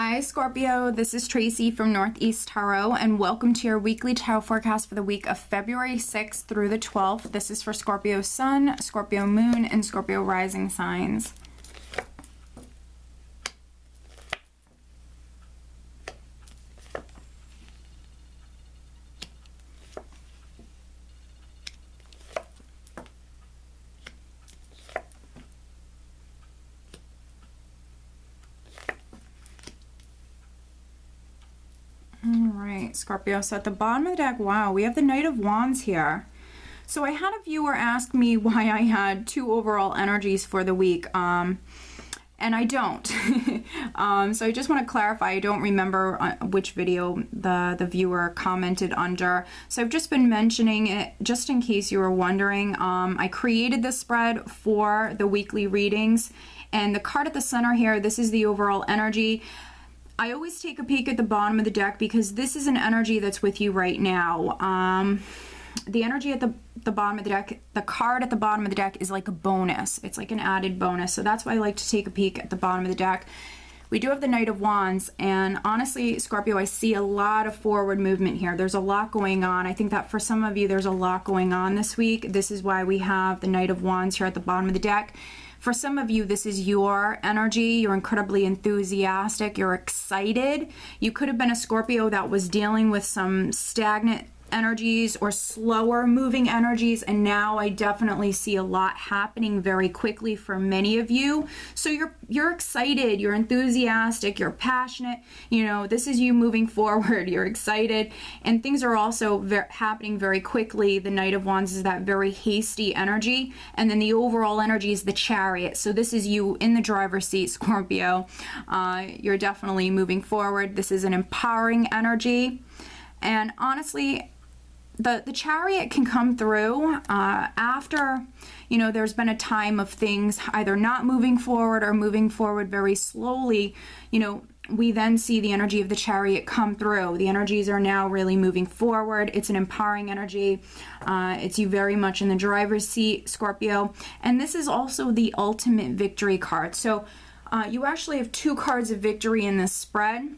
Hi Scorpio, this is Tracy from Northeast Tarot and welcome to your weekly tarot forecast for the week of February 6th through the 12th. This is for Scorpio Sun, Scorpio Moon, and Scorpio Rising signs. Alright, Scorpio, so at the bottom of the deck, wow, we have the Knight of Wands here. So I had a viewer ask me why I had two overall energies for the week, and I don't. So I just want to clarify, I don't remember which video the viewer commented under. So I've just been mentioning it just in case you were wondering. I created this spread for the weekly readings, and the card at the center here, this is the overall energy. I always take a peek at the bottom of the deck because this is an energy that's with you right now. The energy at the bottom of the deck, the card at the bottom of the deck is like a bonus. It's like an added bonus. So that's why I like to take a peek at the bottom of the deck. We do have the Knight of Wands, and honestly, Scorpio, I see a lot of forward movement here. There's a lot going on. I think that for some of you, there's a lot going on this week. This is why we have the Knight of Wands here at the bottom of the deck. For some of you, this is your energy. You're incredibly enthusiastic. You're excited. You could have been a Scorpio that was dealing with some stagnant energies or slower moving energies, and now I definitely see a lot happening very quickly for many of you. So you're excited, you're enthusiastic, you're passionate. You know, this is you moving forward. You're excited, and things are also happening very quickly. The Knight of Wands is that very hasty energy, and then the overall energy is the Chariot. So this is you in the driver's seat, Scorpio. You're definitely moving forward. This is an empowering energy, and honestly, the Chariot can come through after, you know, there's been a time of things either not moving forward or moving forward very slowly. You know, we then see the energy of the Chariot come through. The energies are now really moving forward. It's an empowering energy. It's you very much in the driver's seat, Scorpio. And this is also the ultimate victory card. So you actually have two cards of victory in this spread.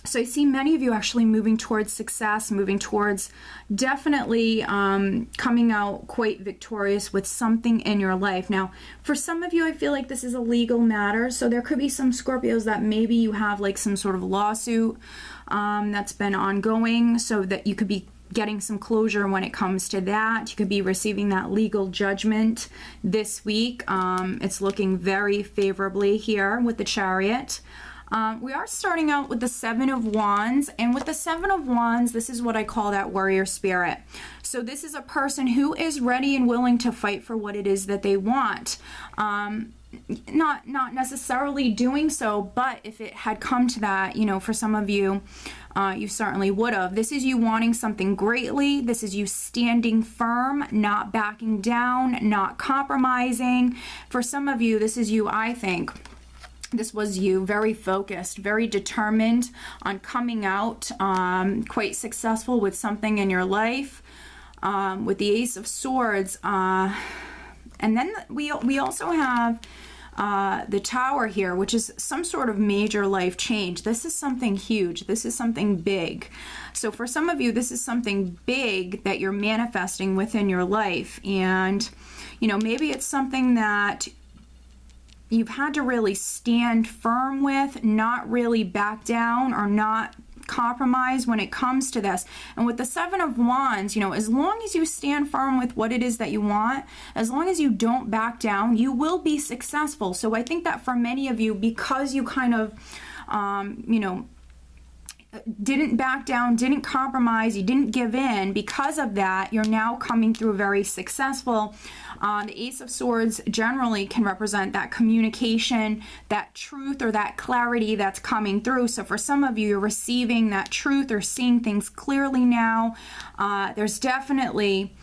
So I see many of you actually moving towards success, moving towards definitely coming out quite victorious with something in your life. Now, for some of you, I feel like this is a legal matter. So there could be some Scorpios that maybe you have like some sort of lawsuit that's been ongoing, so that you could be getting some closure when it comes to that. You could be receiving that legal judgment this week. It's looking very favorably here with the Chariot. We are starting out with the Seven of Wands, and with the Seven of Wands, this is what I call that warrior spirit. So this is a person who is ready and willing to fight for what it is that they want. Not necessarily doing so, but if it had come to that, you know, for some of you, you certainly would have. This is you wanting something greatly. This is you standing firm, not backing down, not compromising. For some of you, this is you, I think. This was you, very focused, very determined on coming out quite successful with something in your life, with the Ace of Swords. And then we also have the Tower here, which is some sort of major life change. This is something huge. This is something big. So for some of you, this is something big that you're manifesting within your life. And, you know, maybe it's something that you've had to really stand firm with, not really back down or not compromise when it comes to this. And with the Seven of Wands, you know, as long as you stand firm with what it is that you want, as long as you don't back down, you will be successful. So I think that for many of you, because you kind of, you know, didn't back down, didn't compromise, you didn't give in, because of that, you're now coming through very successful. The Ace of Swords generally can represent that communication, that truth or that clarity that's coming through. So for some of you, you're receiving that truth or seeing things clearly now. There's definitely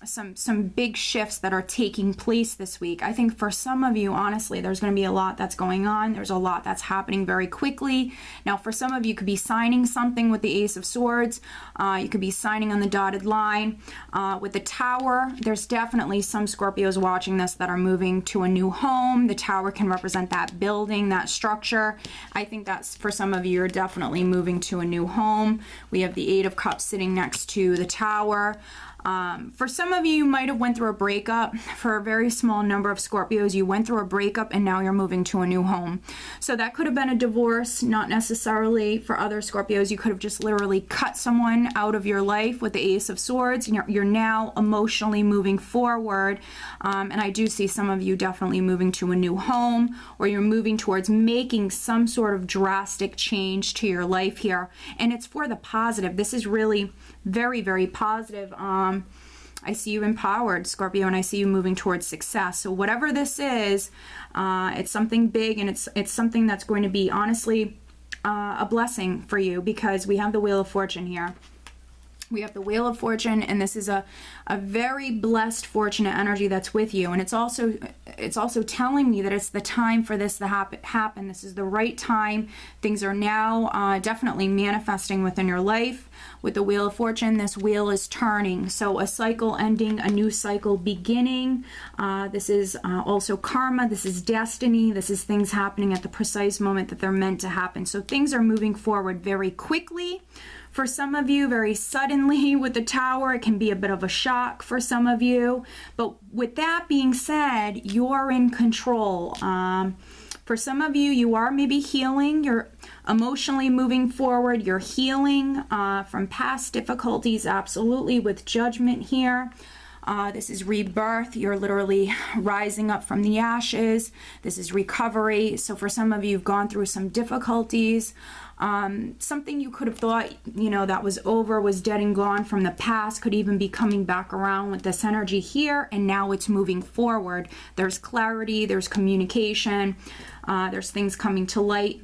some big shifts that are taking place this week. I think for some of you, honestly, there's going to be a lot that's going on. There's a lot that's happening very quickly. Now, for some of you, could be signing something with the Ace of Swords. You could be signing on the dotted line. With the Tower, there's definitely some Scorpios watching this that are moving to a new home. The Tower can represent that building, that structure. I think that's for some of you, you're definitely moving to a new home. We have the Eight of Cups sitting next to the Tower. For some of you, you might have went through a breakup. For a very small number of Scorpios, you went through a breakup and now you're moving to a new home. So that could have been a divorce, not necessarily. For other Scorpios, you could have just literally cut someone out of your life with the Ace of Swords. And you're now emotionally moving forward. And I do see some of you definitely moving to a new home, or you're moving towards making some sort of drastic change to your life here. And it's for the positive. This is really very, very positive. I see you empowered, Scorpio, and I see you moving towards success. So whatever this is, it's something big, and it's something that's going to be, honestly, a blessing for you, because we have the Wheel of Fortune here. We have the Wheel of Fortune, and this is a very blessed, fortunate energy that's with you. And it's also telling me that it's the time for this to happen. This is the right time. Things are now definitely manifesting within your life. With the Wheel of Fortune, this wheel is turning. So a cycle ending, a new cycle beginning. This is also karma. This is destiny. This is things happening at the precise moment that they're meant to happen. So things are moving forward very quickly. For some of you, very suddenly with the Tower. It can be a bit of a shock for some of you. But with that being said, you're in control. For some of you, you are maybe healing. You're emotionally moving forward. You're healing from past difficulties, absolutely, with Judgment here. This is rebirth. You're literally rising up from the ashes. This is recovery. So for some of you, you've gone through some difficulties. Something you could have thought, that was over, was dead and gone from the past, could even be coming back around with this energy here, and now it's moving forward. There's clarity, there's communication, there's things coming to light.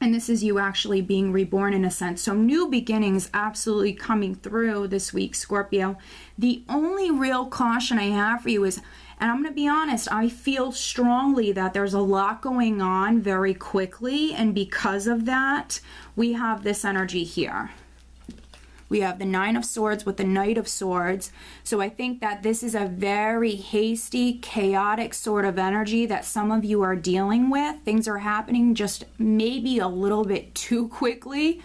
And this is you actually being reborn in a sense. So new beginnings absolutely coming through this week, Scorpio. The only real caution I have for you is, and I'm going to be honest, I feel strongly that there's a lot going on very quickly. And because of that, we have this energy here. We have the Nine of Swords with the Knight of Swords. So I think that this is a very hasty, chaotic sort of energy that some of you are dealing with. Things are happening just maybe a little bit too quickly,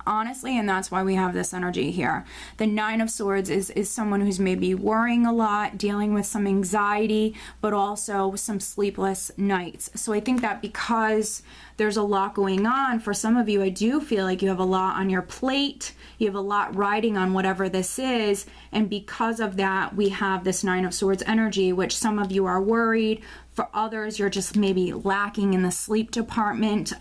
honestly, and that's why we have this energy here. The Nine of Swords is someone who's maybe worrying a lot, dealing with some anxiety, but also some sleepless nights. So I think that because there's a lot going on, for some of you, I do feel like you have a lot on your plate. You have a lot riding on whatever this is, and because of that, we have this Nine of Swords energy, which some of you are worried. For others, you're just maybe lacking in the sleep department.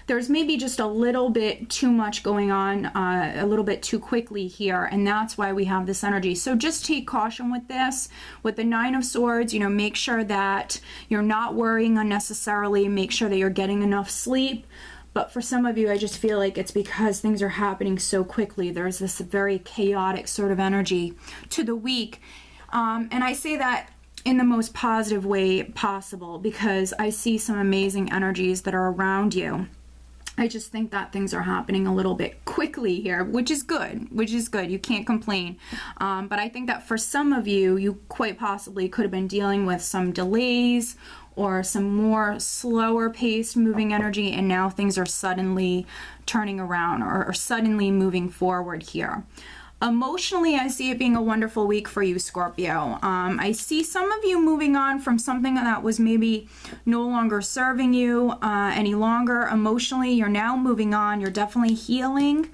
There's maybe just a little bit too much going on, a little bit too quickly here, and that's why we have this energy. So just take caution with this. With the Nine of Swords, make sure that you're not worrying unnecessarily. Make sure that you're getting enough sleep. But for some of you, I just feel like it's because things are happening so quickly. There's this very chaotic sort of energy to the week. And I say that in the most positive way possible, because I see some amazing energies that are around you. I just think that things are happening a little bit quickly here, which is good, You can't complain. But I think that for some of you, you quite possibly could have been dealing with some delays or some more slower paced moving energy, and now things are suddenly turning around or suddenly moving forward here. Emotionally, I see it being a wonderful week for you, Scorpio. I see some of you moving on from something that was maybe no longer serving you any longer. Emotionally, you're now moving on. You're definitely healing.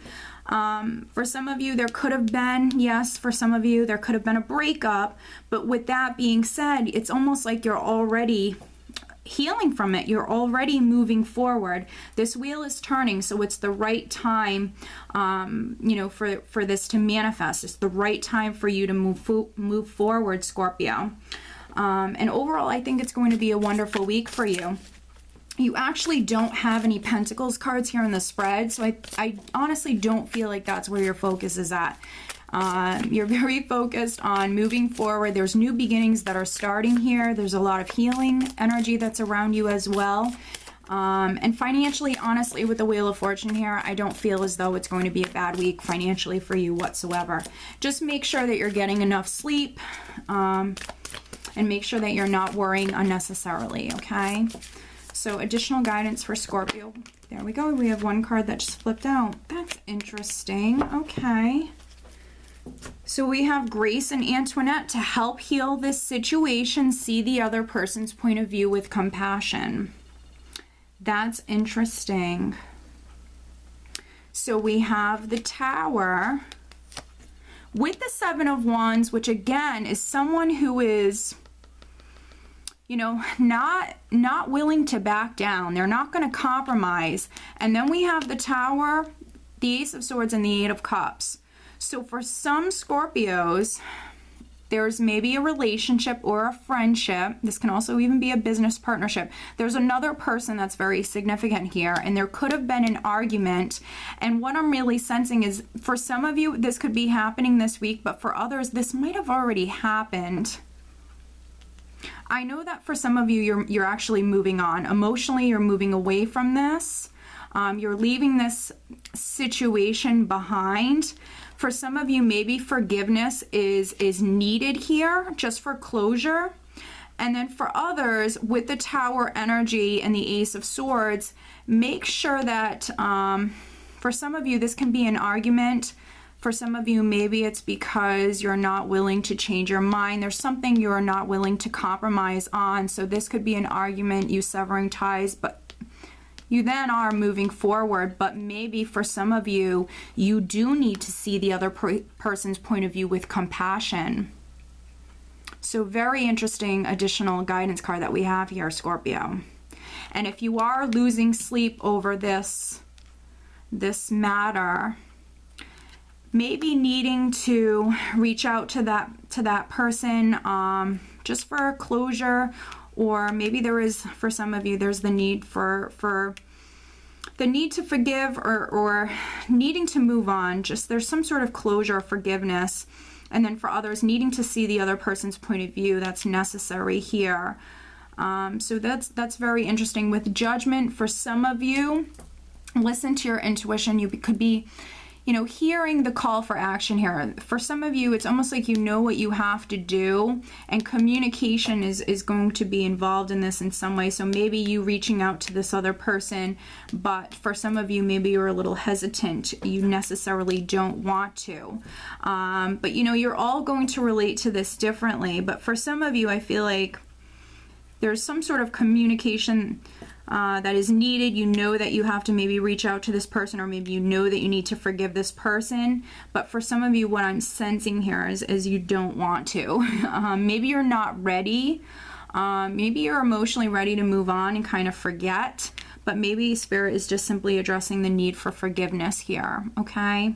For some of you, there could have been, yes, for some of you, there could have been a breakup. But with that being said, it's almost like you're already healing from it. You're already moving forward. This wheel is turning, so it's the right time, for this to manifest. It's the right time for you to move forward, Scorpio. And overall, I think it's going to be a wonderful week for you. You actually don't have any Pentacles cards here in the spread, so I honestly don't feel like that's where your focus is at. You're very focused on moving forward. There's new beginnings that are starting here. There's a lot of healing energy that's around you as well. And financially, honestly, with the Wheel of Fortune here, I don't feel as though it's going to be a bad week financially for you whatsoever. Just make sure that you're getting enough sleep, and make sure that you're not worrying unnecessarily, okay? So additional guidance for Scorpio. There we go. We have one card that just flipped out. That's interesting. Okay. So we have Grace and Antoinette to help heal this situation. See the other person's point of view with compassion. That's interesting. So we have the Tower with the Seven of Wands, which again is someone who is, you know, not willing to back down. They're not going to compromise. And then we have the Tower, the Ace of Swords, and the Eight of Cups. So for some Scorpios, there's maybe a relationship or a friendship. This can also even be a business partnership. There's another person that's very significant here, and there could have been an argument. And what I'm really sensing is, for some of you, this could be happening this week, but for others, this might have already happened. I know that for some of you, you're actually moving on. Emotionally, you're moving away from this. You're leaving this situation behind. For some of you, maybe forgiveness is needed here just for closure. And then for others, with the Tower energy and the Ace of Swords, make sure that for some of you, this can be an argument. For some of you, maybe it's because you're not willing to change your mind. There's something you're not willing to compromise on. So this could be an argument, you severing ties, but you then are moving forward. But maybe for some of you, you do need to see the other person's point of view with compassion. So very interesting additional guidance card that we have here, Scorpio. And if you are losing sleep over this matter, maybe needing to reach out to that person just for closure, or maybe there is, for some of you, there's the need for the need to forgive, or needing to move on. Just there's some sort of closure or forgiveness. And then for others, needing to see the other person's point of view, that's necessary here. So that's very interesting. With Judgment, for some of you, listen to your intuition. You could be, you know, hearing the call for action here. For some of you, it's almost like you know what you have to do, and communication is going to be involved in this in some way. So maybe you reaching out to this other person, but for some of you, maybe you're a little hesitant. You necessarily don't want to. But you know, you're all going to relate to this differently. But for some of you, I feel like there's some sort of communication that is needed. You know that you have to maybe reach out to this person, or maybe you know that you need to forgive this person. But for some of you, what I'm sensing here is you don't want to. Maybe you're not ready. Maybe you're emotionally ready to move on and kind of forget. But maybe Spirit is just simply addressing the need for forgiveness here, okay?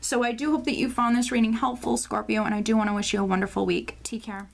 So I do hope that you found this reading helpful, Scorpio, and I do want to wish you a wonderful week. Take care.